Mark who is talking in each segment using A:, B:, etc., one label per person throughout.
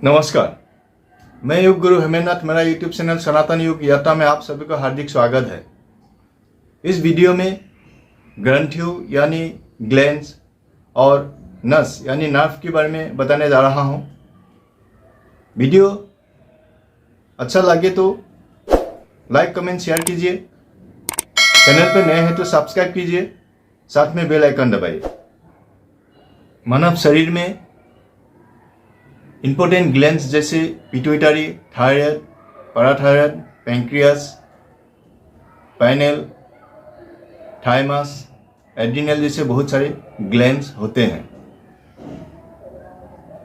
A: नमस्कार, मैं योग गुरु हेमेंद्रनाथ। मेरा यूट्यूब चैनल सनातन योग यात्रा में आप सभी का हार्दिक स्वागत है। इस वीडियो में ग्रंथियों यानी ग्लैंड्स और नस यानी नर्व के बारे में बताने जा रहा हूँ। वीडियो अच्छा लगे तो लाइक कमेंट शेयर कीजिए। चैनल पर नए हैं तो सब्सक्राइब कीजिए, साथ में बेल आइकन दबाइए। मानव शरीर में इंपॉर्टेंट ग्लैंड्स जैसे pituitary, thyroid, parathyroid, pancreas, pineal, thymus, adrenal जैसे बहुत सारे ग्लैंड्स होते हैं।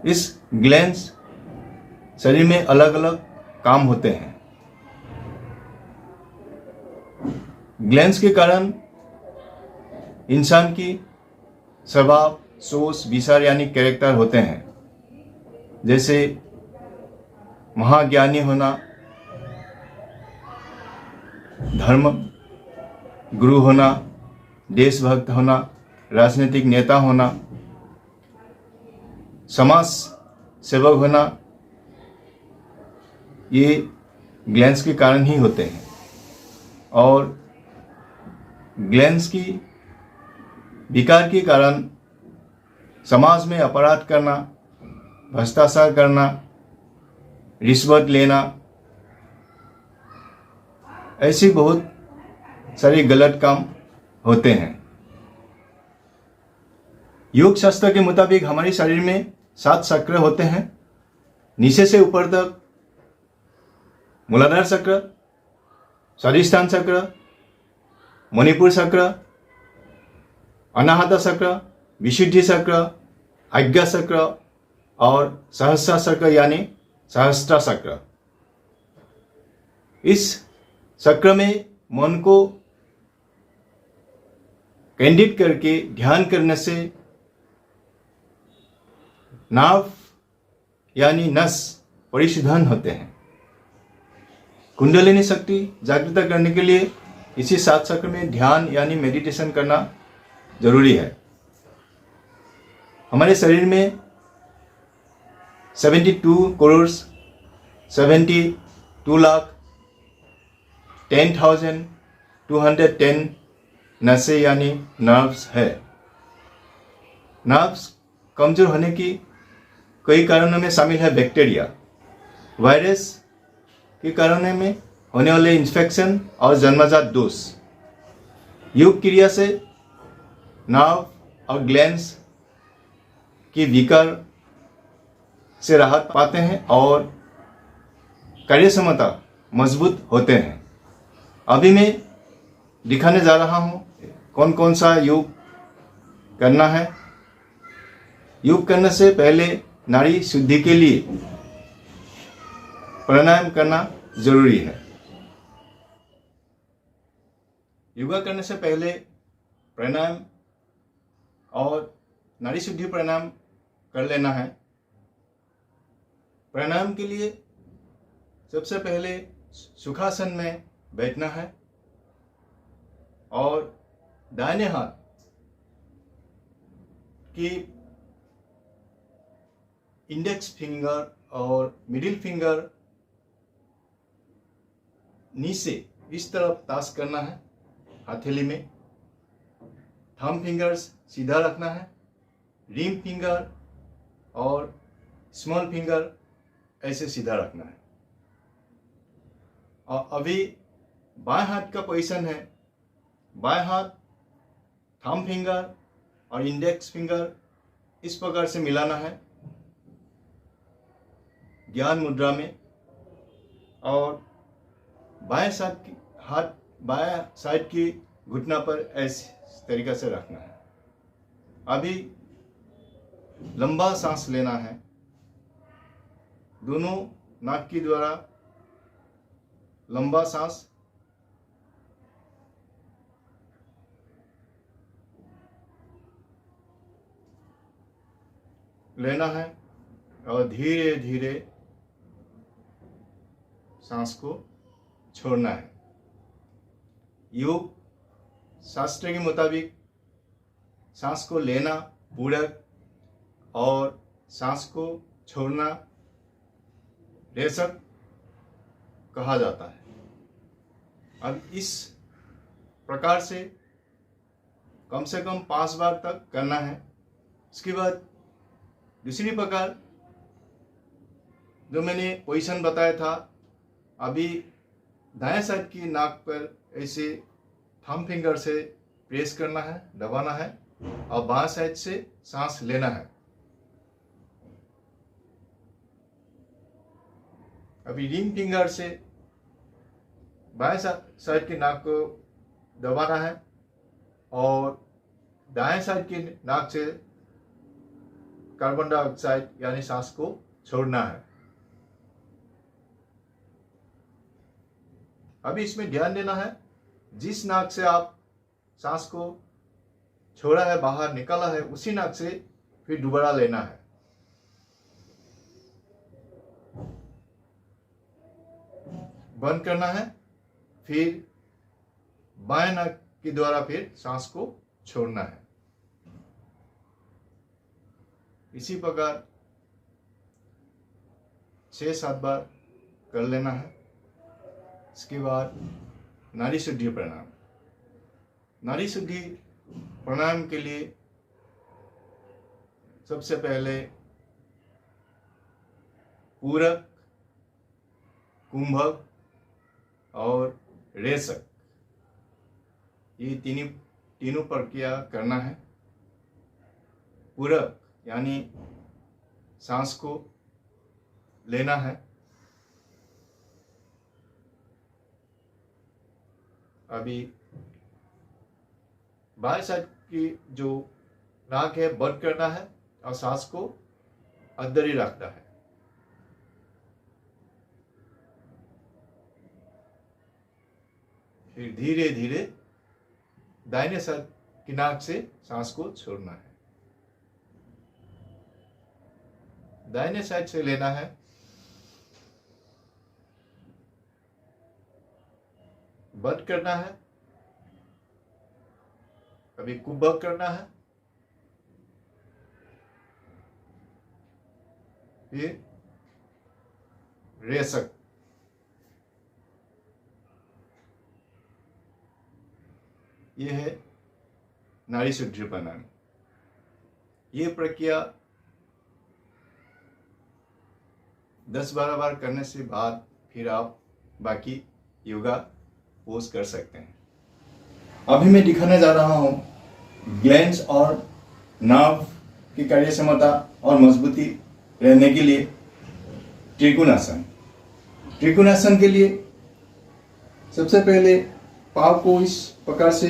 A: इस ग्लैंड्स शरीर में अलग अलग काम होते हैं। ग्लैंड्स के कारण इंसान की स्वभाव, सोच, विचार यानी कैरेक्टर होते हैं। जैसे महाज्ञानी होना, धर्म गुरु होना, देशभक्त होना, राजनीतिक नेता होना, समाज सेवक होना, ये ग्लैंड्स के कारण ही होते हैं। और ग्लैंड्स की विकार के कारण समाज में अपराध करना, भ्रष्टाचार करना, रिश्वत लेना, ऐसी बहुत सारे गलत काम होते हैं। योग शास्त्र के मुताबिक हमारे शरीर में 7 चक्र होते हैं। नीचे से ऊपर तक मूलाधार चक्र, स्वादिष्ठान चक्र, मणिपुर चक्र, अनाहत चक्र, विशुद्धि चक्र, आज्ञा चक्र और सहस्त्र चक्र यानी सहस्त्र चक्र। इस चक्र में मन को केंद्रित करके ध्यान करने से नाभ यानी नस परिशुद्धन होते हैं। कुंडलिनी शक्ति जागृत करने के लिए इसी 7 चक्र में ध्यान यानी मेडिटेशन करना जरूरी है। हमारे शरीर में 72 करोड़ 72,10,210 नसें यानी नर्व्स है। नर्व्स कमजोर होने की कई कारणों में शामिल है बैक्टीरिया, वायरस के कारणों में होने वाले इन्फेक्शन और जन्मजात दोष। योग क्रिया से नर्व और ग्लैंड्स की विकार से राहत पाते हैं और कार्यक्षमता मजबूत होते हैं। अभी मैं दिखाने जा रहा हूँ कौन कौन सा योग करना है। योग करने से पहले नाड़ी शुद्धि के लिए प्राणायाम करना जरूरी है। योगा करने से पहले प्राणायाम और नाड़ी शुद्धि प्राणायाम कर लेना है। प्राणायाम के लिए सबसे पहले सुखासन में बैठना है और दाहिने हाथ की इंडेक्स फिंगर और मिडिल फिंगर नीचे इस तरफ ताश करना है हथेली में। थंब फिंगर्स सीधा रखना है। रिंग फिंगर और स्मॉल फिंगर ऐसे सीधा रखना है। और अभी बाएं हाथ का पोजीशन है। बाएं हाथ थंब फिंगर और इंडेक्स फिंगर इस प्रकार से मिलाना है ज्ञान मुद्रा में, और बाएं साइड की घुटना पर ऐसे तरीका से रखना है। अभी लंबा सांस लेना है। दोनों नाक के द्वारा लंबा सांस लेना है और धीरे धीरे सांस को छोड़ना है। योग शास्त्र के मुताबिक सांस को लेना पूरक और सांस को छोड़ना रेशक कहा जाता है। अब इस प्रकार से कम 5 बार तक करना है। इसके बाद दूसरी प्रकार जो मैंने पोजीशन बताया था, अभी दाएं साइड की नाक पर ऐसे थंब फिंगर से प्रेस करना है, दबाना है और बाएं साइड से सांस लेना है। अभी रिंग फिंगर से बाएं साइड की नाक को दबाना है और दाएं साइड की नाक से कार्बन डाइऑक्साइड यानी सांस को छोड़ना है। अभी इसमें ध्यान देना है, जिस नाक से आप सांस को छोड़ा है, बाहर निकाला है, उसी नाक से फिर दोबारा लेना है। बंद करना है, फिर बाएं नाक के द्वारा फिर सांस को छोड़ना है। इसी प्रकार 6-7 बार कर लेना है। इसके बाद नाड़ी शुद्धि प्राणायाम। नाड़ी शुद्धि प्राणायाम के लिए सबसे पहले पूरक, कुंभक और रेशक, ये तीनों प्रक्रिया करना है। पूरक यानी सांस को लेना है। अभी बाएं साइड की जो नाक है बंद करना है और सांस को अंदर ही रखना है। फिर धीरे धीरे दाहिने साइड की नाक से सांस को छोड़ना है। दाहिने साइड से लेना है, बंद करना है। अभी कुंभक करना है, फिर रेशक। ये है नाड़ी शुद्धि प्राणायाम। ये प्रक्रिया 10-12 बार करने से बाद फिर आप बाकी योगा पोज कर सकते हैं। अभी मैं दिखाने जा रहा हूँ ग्लैंड्स और नार्व की कार्य क्षमता और मजबूती रहने के लिए त्रिकोणासन। त्रिकोणासन के लिए सबसे पहले पाँव को इस प्रकार से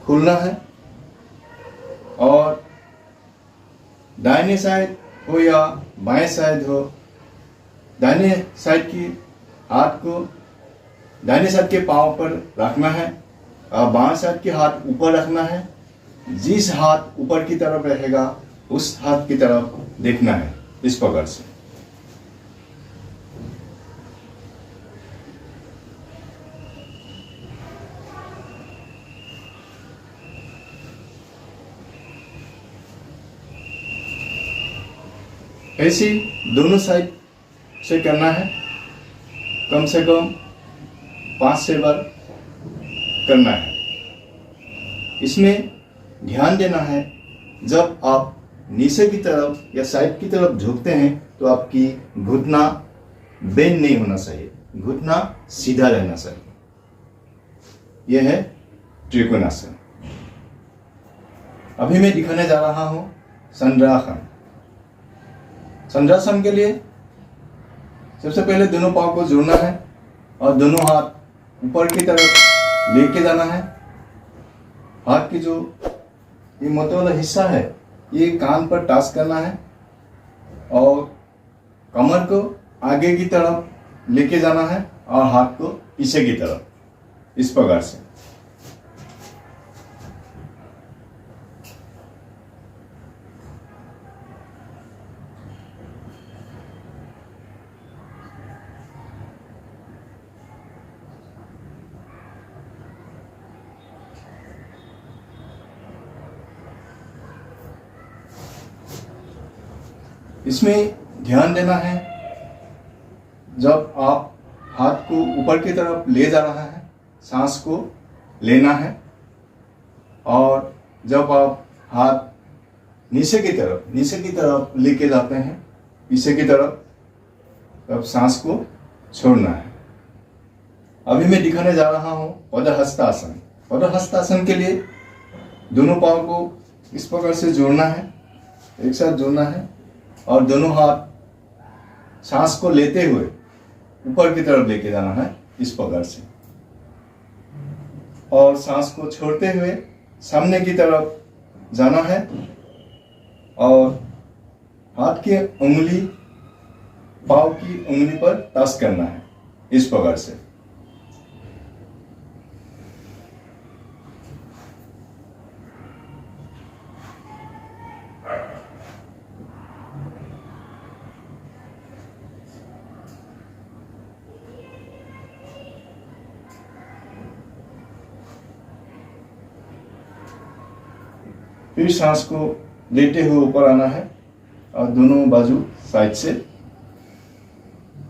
A: खोलना है और दाहिने साइड हो या बाएं साइड हो, दाहिने साइड की हाथ को दाहिने साइड के पाँव पर रखना है और बाएं साइड के हाथ ऊपर रखना है। जिस हाथ ऊपर की तरफ रहेगा उस हाथ की तरफ देखना है, इस प्रकार से। ऐसे दोनों साइड से करना है, कम से कम 5-6 बार करना है। इसमें ध्यान देना है, जब आप नीचे की तरफ या साइड की तरफ झुकते हैं तो आपकी घुटना बेंड नहीं होना चाहिए, घुटना सीधा रहना चाहिए। यह है त्रिकोणासन। अभी मैं दिखाने जा रहा हूं चंद्रासन। चंद्रासन के लिए सबसे पहले दोनों पांव को जोड़ना है और दोनों हाथ ऊपर की तरफ लेके जाना है। हाथ की जो ये मोटे वाला हिस्सा है ये कान पर टच करना है और कमर को आगे की तरफ लेके जाना है और हाथ को पीछे की तरफ, इस प्रकार से। इसमें ध्यान देना है, जब आप हाथ को ऊपर की तरफ ले जा रहा है, सांस को लेना है, और जब आप हाथ नीचे की तरफ लेके जाते हैं, पीछे की तरफ, तब सांस को छोड़ना है। अभी मैं दिखाने जा रहा हूँ पदहस्तासन। पदहस्तासन के लिए दोनों पाँव को इस प्रकार से जोड़ना है, एक साथ जोड़ना है, और दोनों हाथ सांस को लेते हुए ऊपर की तरफ लेके जाना है इस प्रकार से, और सांस को छोड़ते हुए सामने की तरफ जाना है, और हाथ की उंगली पाँव की उंगली पर टच करना है इस प्रकार से। फिर सांस को लेते हुए ऊपर आना है, और दोनों बाजू साइड से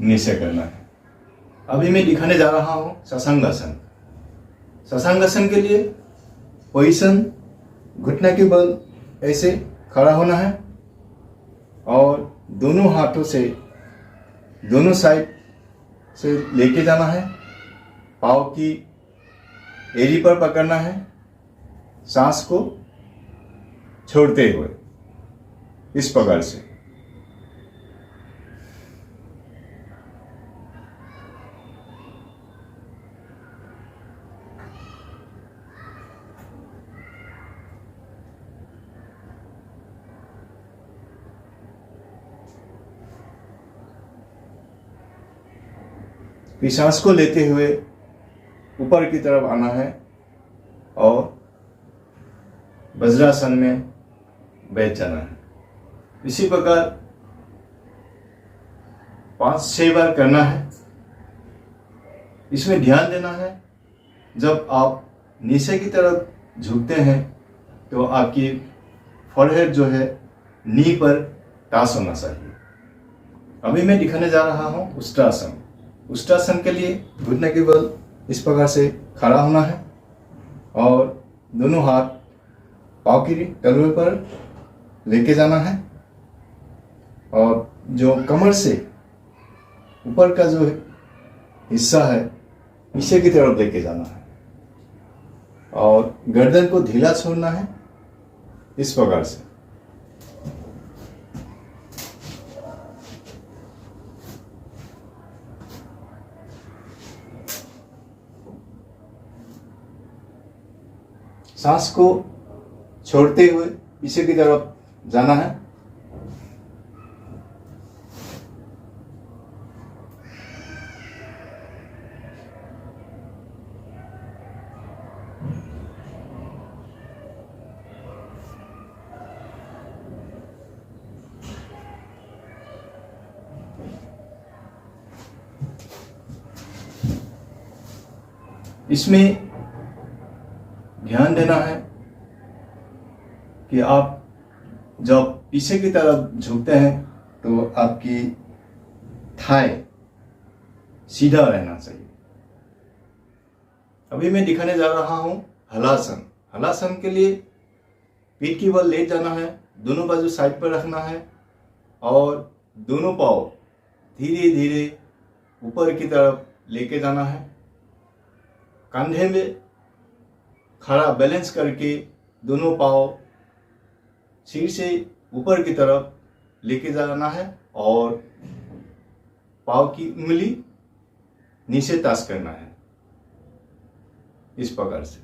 A: नीचे करना है। अभी मैं दिखाने जा रहा हूँ शशांकासन। शशांकासन के लिए पोजीशन घुटने के बल ऐसे खड़ा होना है, और दोनों हाथों से दोनों साइड से लेके जाना है, पाँव की एड़ी पर पकड़ना है, सांस को छोड़ते हुए इस प्रकार से। फिर सांस को लेते हुए ऊपर की तरफ आना है, और वज्रासन में बैठ जाना है। इसी प्रकार 5-6 बार करना है। इसमें ध्यान देना है, जब आप नीचे की तरफ झुकते हैं तो आपकी फोरहेड जो है नी पर टच होना चाहिए। अभी मैं दिखाने जा रहा हूँ उष्ट्रासन। उष्ट्रासन के लिए घुटने के बल इस प्रकार से खड़ा होना है, और दोनों हाथ पाँव की तलवे पर लेके जाना है, और जो कमर से ऊपर का जो हिस्सा है पीछे की तरफ लेके जाना है, और गर्दन को ढीला छोड़ना है इस प्रकार से। सांस को छोड़ते हुए पीछे की तरफ जाना है, इसमें ध्यान देना है कि आप जब पीछे की तरफ झुकते हैं तो आपकी थाई सीधा रहना चाहिए। अभी मैं दिखाने जा रहा हूं हलासन। हलासन के लिए पीठ की बल ले जाना है, दोनों बाजू साइड पर रखना है, और दोनों पाँव धीरे धीरे ऊपर की तरफ लेके जाना है। कंधे में खड़ा बैलेंस करके दोनों पाँव सिर से ऊपर की तरफ लेके जाना है, और पाँव की उंगली नीचे टच करना है इस प्रकार से।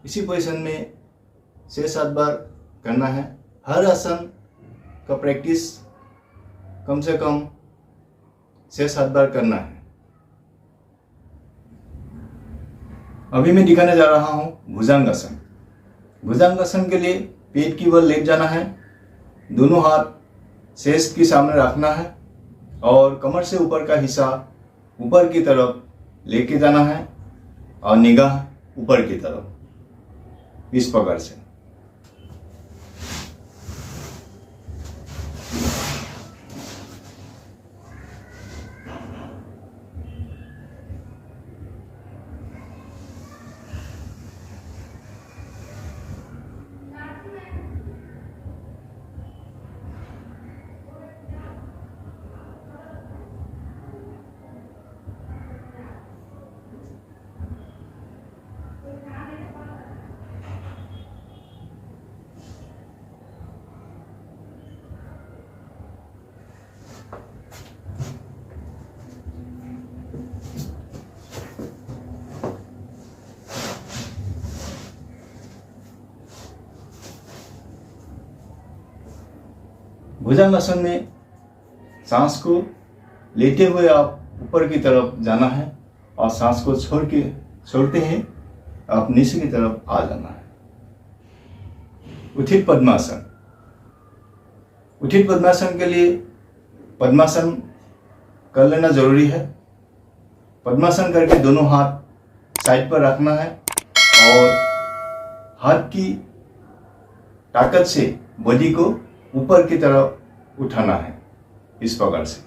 A: इसी पोजीशन में 6-7 बार करना है। हर आसन का प्रैक्टिस कम से कम 6-7 बार करना है। अभी मैं दिखाने जा रहा हूँ भुजंगासन। भुजंगासन के लिए पेट की बल लेट जाना है, दोनों हाथ चेस्ट के सामने रखना है और कमर से ऊपर का हिस्सा ऊपर की तरफ लेके जाना है और निगाह ऊपर की तरफ, इस प्रकार से। भुजंगासन में सांस को लेते हुए आप ऊपर की तरफ जाना है और सांस को छोड़ते ही आप नीचे की तरफ आ जाना है। उठित पद्मासन। उठित पद्मासन के लिए पद्मासन कर लेना जरूरी है। पद्मासन करके दोनों हाथ साइड पर रखना है और हाथ की ताकत से बॉडी को ऊपर की तरफ उठाना है, इस प्रकार से।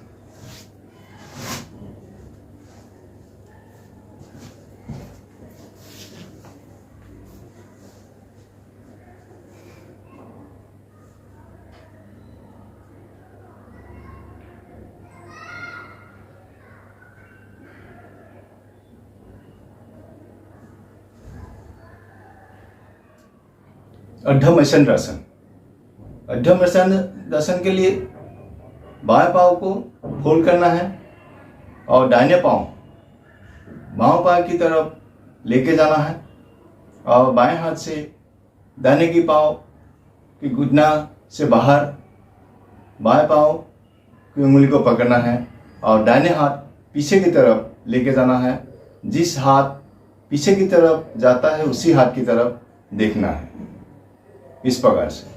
A: अर्ध मत्स्येंद्रासन। अर्ध मत्स्येंद्रासन के लिए बाएं पाँव को फोल्ड करना है और दाहिने पाँव बाएं पाँव की तरफ लेके जाना है और बाएं हाथ से दाहिने की पाँव की घुटना से बाहर बाएं पाँव की उंगली को पकड़ना है और दाहिने हाथ पीछे की तरफ लेके जाना है। जिस हाथ पीछे की तरफ जाता है उसी हाथ की तरफ देखना है, इस प्रकार से।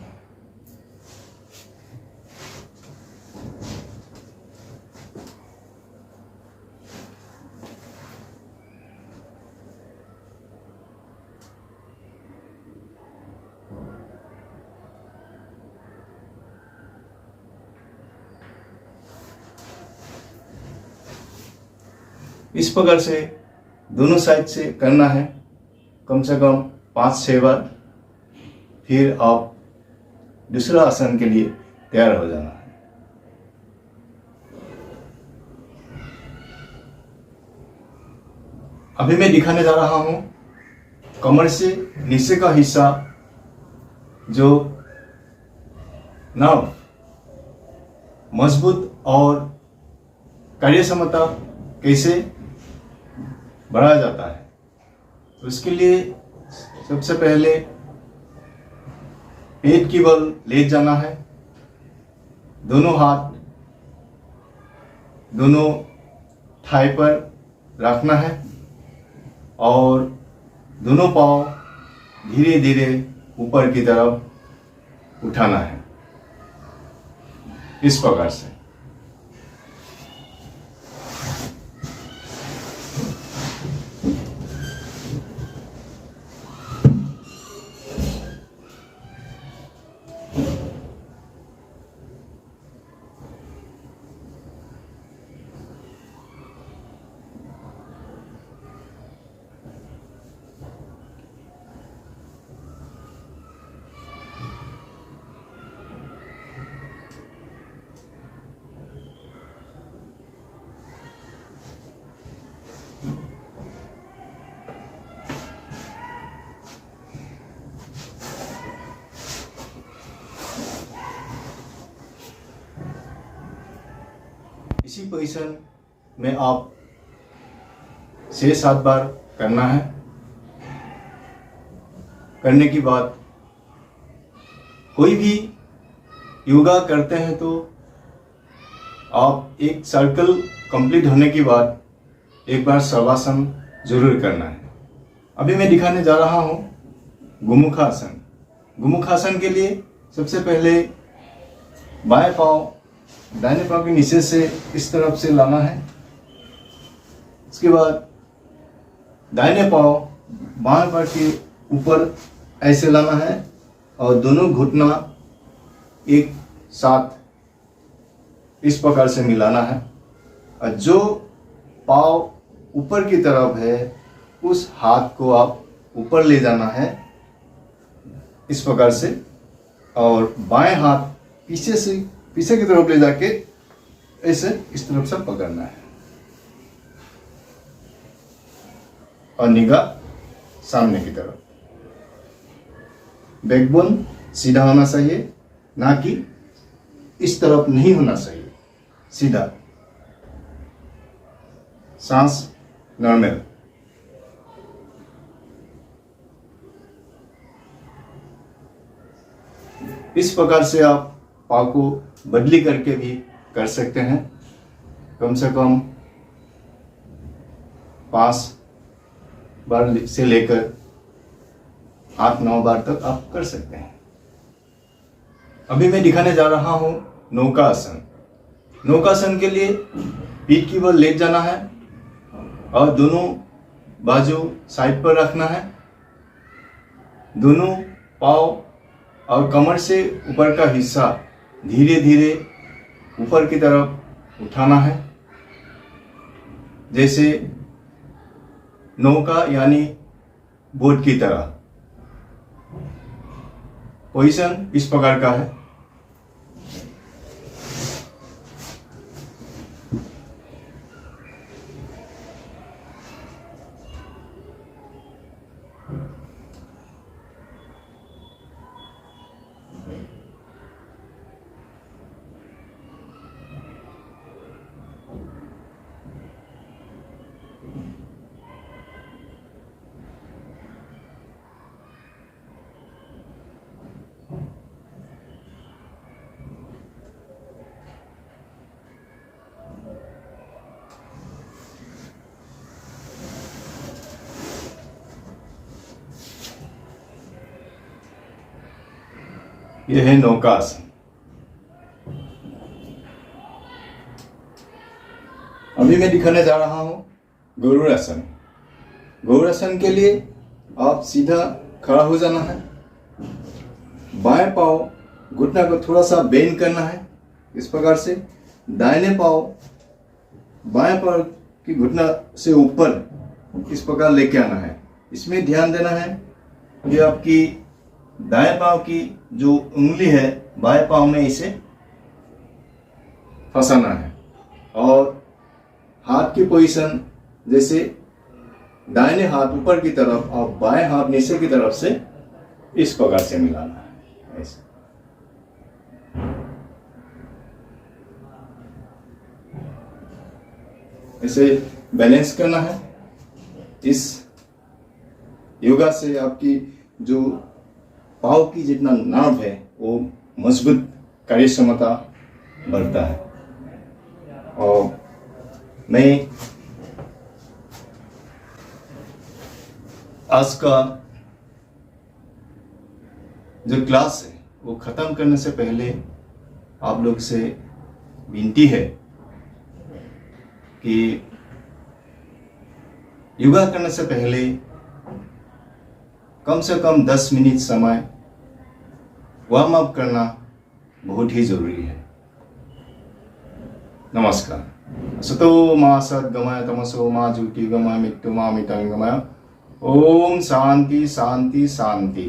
A: इस प्रकार से दोनों साइड से करना है कम से कम 5-6 बार। फिर आप दूसरा आसन के लिए तैयार हो जाना है। अभी मैं दिखाने जा रहा हूं कमर से नीचे का हिस्सा जो नर्व मजबूत और कार्यक्षमता कैसे बढ़ाया जाता है। उसके लिए सबसे पहले पेट की बल ले जाना है, दोनों हाथ दोनों थाई पर रखना है और दोनों पाँव धीरे धीरे ऊपर की तरफ उठाना है, इस प्रकार से। इसी पोजीशन में आप 6-7 बार करना है। करने के बाद कोई भी योगा करते हैं तो आप एक सर्कल कंप्लीट होने के बाद एक बार शवासन जरूर करना है। अभी मैं दिखाने जा रहा हूँ गोमुखासन। गोमुखासन के लिए सबसे पहले बाएं पाँव दाहिने पाँव के नीचे से इस तरफ से लाना है। उसके बाद दाहिने पाँव बाएं पैर के ऊपर ऐसे लाना है और दोनों घुटना एक साथ इस प्रकार से मिलाना है। और जो पाँव ऊपर की तरफ है उस हाथ को आप ऊपर ले जाना है इस प्रकार से, और बाएं हाथ पीछे की तरफ ले जाके ऐसे इस तरफ से पकड़ना है और निगाह सामने की तरफ। बैकबोन सीधा होना चाहिए, ना कि इस तरफ नहीं होना चाहिए, सीधा। सांस नॉर्मल। इस प्रकार से आप पाँव को बदली करके भी कर सकते हैं। कम से कम 5 बार से लेकर 8-9 बार तक आप कर सकते हैं। अभी मैं दिखाने जा रहा हूँ नौकासन। नौकासन के लिए पीठ की बल लेट जाना है और दोनों बाजू साइड पर रखना है। दोनों पाँव और कमर से ऊपर का हिस्सा धीरे धीरे ऊपर की तरफ उठाना है, जैसे नौका यानी बोट की तरह। पोजीशन इस प्रकार का है। यह है नौकासन। अभी मैं दिखाने जा रहा हूं गरुड़ासन। गरुड़ासन के लिए आप सीधा खड़ा हो जाना है। बाएं पाँव घुटना को थोड़ा सा बेंड करना है इस प्रकार से। दाहिने पाँव बाएं पाँव की घुटना से ऊपर इस प्रकार लेके आना है। इसमें ध्यान देना है कि आपकी दाएं पाँव की जो उंगली है बाएं पाँव में इसे फंसाना है और हाथ की पोजीशन जैसे दाहिने हाथ ऊपर की तरफ और बाएं हाथ नीचे की तरफ से इस प्रकार से मिलाना है। ऐसे इसे बैलेंस करना है। इस योगा से आपकी जो पाँव की जितना नाभ है वो मजबूत कार्य क्षमता बढ़ता है। और मैं आज का जो क्लास है वो ख़त्म करने से पहले आप लोग से विनती है कि योगा करने से पहले कम से कम 10 मिनट समय वार्म अप करना बहुत ही जरूरी है। नमस्कार। सतो मा सद्गमय तमसो मा ज्योतिर्गमय मृत्यु मा मृतंगमय। ओम शांति शांति शांति।